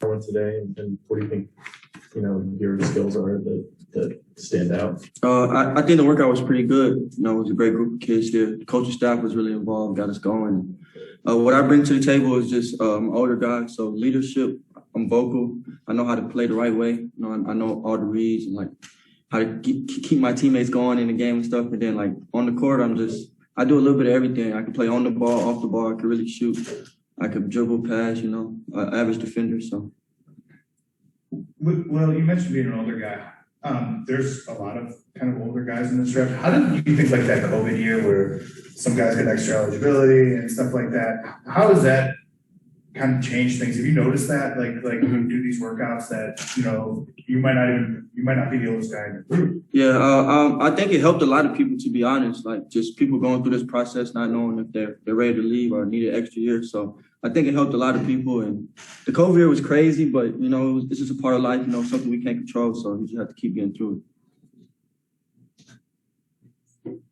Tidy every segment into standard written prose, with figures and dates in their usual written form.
one today, and what do you think, your skills are that stand out? I think the workout was pretty good. It was a great group of kids there. The coaching staff was really involved, got us going. What I bring to the table is just I'm an older guy, so leadership. I'm vocal. I know how to play the right way. I know all the reads and like how to keep my teammates going in the game and stuff. And then like on the court, I do a little bit of everything. I can play on the ball, off the ball. I can really shoot. I could dribble, pass. Average defender. So. Well, you mentioned being an older guy. There's a lot of kind of older guys in this draft. How did you think like that COVID year where some guys get extra eligibility and stuff like that? How does that kind of change things? Have you noticed that? Like when you do these workouts that, you might not be the oldest guy in the group. Yeah, I think it helped a lot of people, to be honest, like just people going through this process, not knowing if they're ready to leave or need an extra year. So I think it helped a lot of people. And the COVID year was crazy, but, it's just a part of life, something we can't control. So you just have to keep getting through it.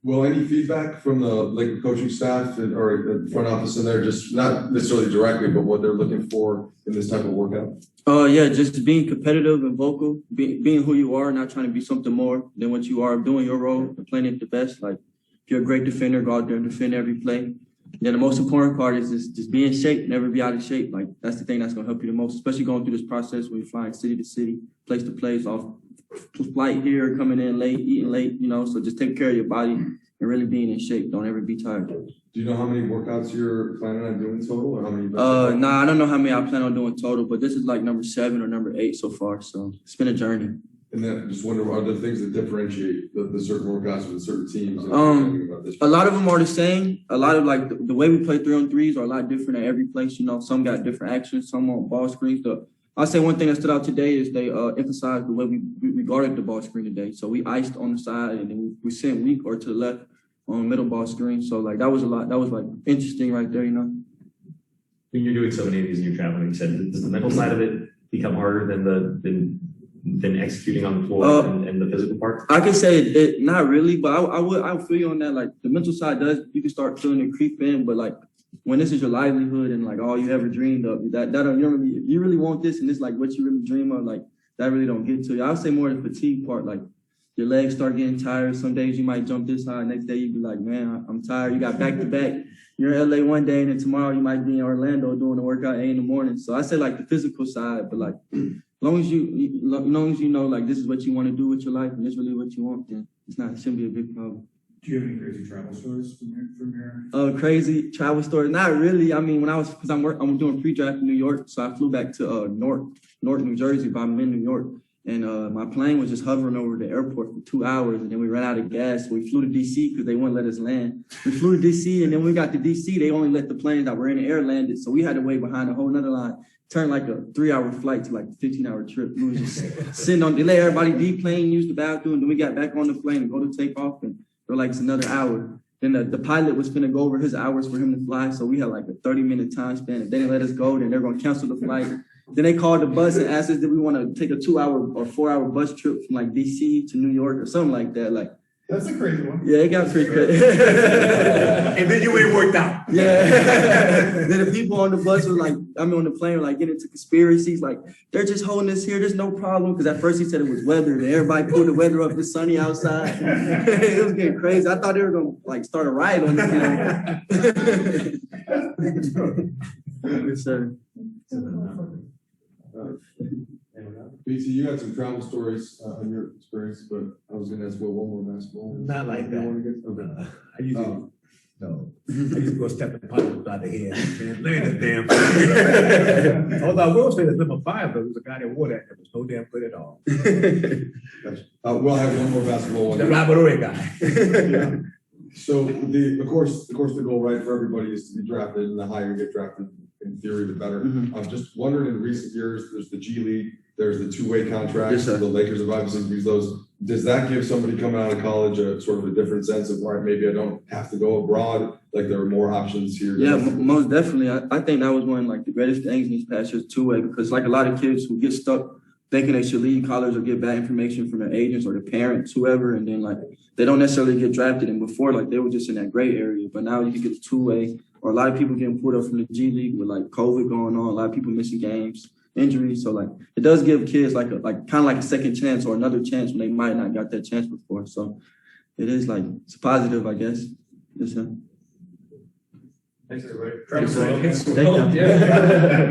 Well, any feedback from the coaching staff or the front office in there, just not necessarily directly, but what they're looking for in this type of workout? Yeah, just being competitive and vocal, being who you are, not trying to be something more than what you are, doing your role and playing it the best. Like if you're a great defender, go out there and defend every play. Then the most important part is just be in shape, never be out of shape. Like that's the thing that's gonna help you the most, especially going through this process when you're flying city to city, place to place, off flight here, coming in late, eating late, so just take care of your body and really being in shape. Don't ever be tired. Do you know how many workouts you're planning on doing total, or how many? Nah, I don't know how many I plan on doing total, but this is like number 7 or number 8 so far. So it's been a journey. And then I just wonder, are there things that differentiate the certain workouts with certain teams? A lot of them are the same. A lot of like the way we play 3-on-3s are a lot different at every place. Some got different actions, some on ball screens. I'll say one thing that stood out today is they emphasized the way we guarded the ball screen today. So we iced on the side and then we sent weak or to the left on middle ball screen. So like that was a lot. That was like interesting right there, When you're doing so many of these and you're traveling, you said, does the mental side of it become harder than executing on the floor and the physical part? I can say it not really, but I would feel you on that. Like the mental side you can start feeling it creep in, but like when this is your livelihood and like all you ever dreamed of, you really want this and it's like what you really dream of, like that really don't get to you. I would say more the fatigue part, like your legs start getting tired. Some days you might jump this high, next day you be like, man, I'm tired. You got back to back. You're in LA one day and then tomorrow you might be in Orlando doing the workout at 8 in the morning. So I say like the physical side, but like as long as you know like this is what you want to do with your life and this is really what you want, then it shouldn't be a big problem. Do you have any crazy travel stories from here? Crazy travel stories? Not really. I mean, because I'm doing pre-draft in New York, so I flew back to Newark, New Jersey, but I'm in New York. And my plane was just hovering over the airport for 2 hours, and then we ran out of gas. So we flew to DC because they wouldn't let us land. We flew to DC, and then when we got to DC, they only let the planes that were in the air landed. So we had to wait behind a whole nother line. Turned like a 3-hour flight to like a 15-hour trip. We was just sitting on, they let everybody deplane, use the bathroom, and then we got back on the plane and go to take off, and they were like, it's another hour. Then the pilot was finna go over his hours for him to fly, so we had like a 30-minute time span. If they didn't let us go, then they're gonna cancel the flight. Then they called the bus and asked us did we want to take a 2-hour or 4-hour bus trip from like DC to New York or something like that. Like that's a crazy one. Yeah, it got pretty crazy. And then you ain't worked out. Yeah. Then the people on the bus were like, on the plane were like getting into conspiracies, like they're just holding us here, there's no problem. Because at first he said it was weather, and everybody pulled the weather up, it's sunny outside. It was getting crazy. I thought they were gonna like start a riot on this. Yes, sir. BT, you had some travel stories in your experience, but I was going to ask, one more basketball? Not like that. I used to, No. I used to go step in the pot without the head. Man, look at that damn. Although I will say that number 5, though, there was a guy that wore that. There was no damn good at all. Gotcha. We'll have one more basketball one. The Robert guy. Yeah. So of course the goal, right, for everybody is to be drafted, and the higher you get drafted, in theory, the better. I'm just wondering, in recent years, there's the G League, there's the two-way contracts. Yes, the Lakers have obviously used those. Does that give somebody coming out of college a sort of a different sense of, all right, maybe I don't have to go abroad, like there are more options here? Yeah, most definitely. I think that was one like the greatest things in these past years, two-way, because like a lot of kids who get stuck thinking they should leave college or get bad information from their agents or their parents, whoever, and then like they don't necessarily get drafted. And before, like they were just in that gray area, but now you can get a two-way, or a lot of people getting pulled up from the G League with like COVID going on, a lot of people missing games. injuries. So like it does give kids like kind of like a second chance or another chance when they might not got that chance before. So it is like it's positive, I guess. Yes, sir. Thanks, everybody. Thanks, Thank you. Yeah.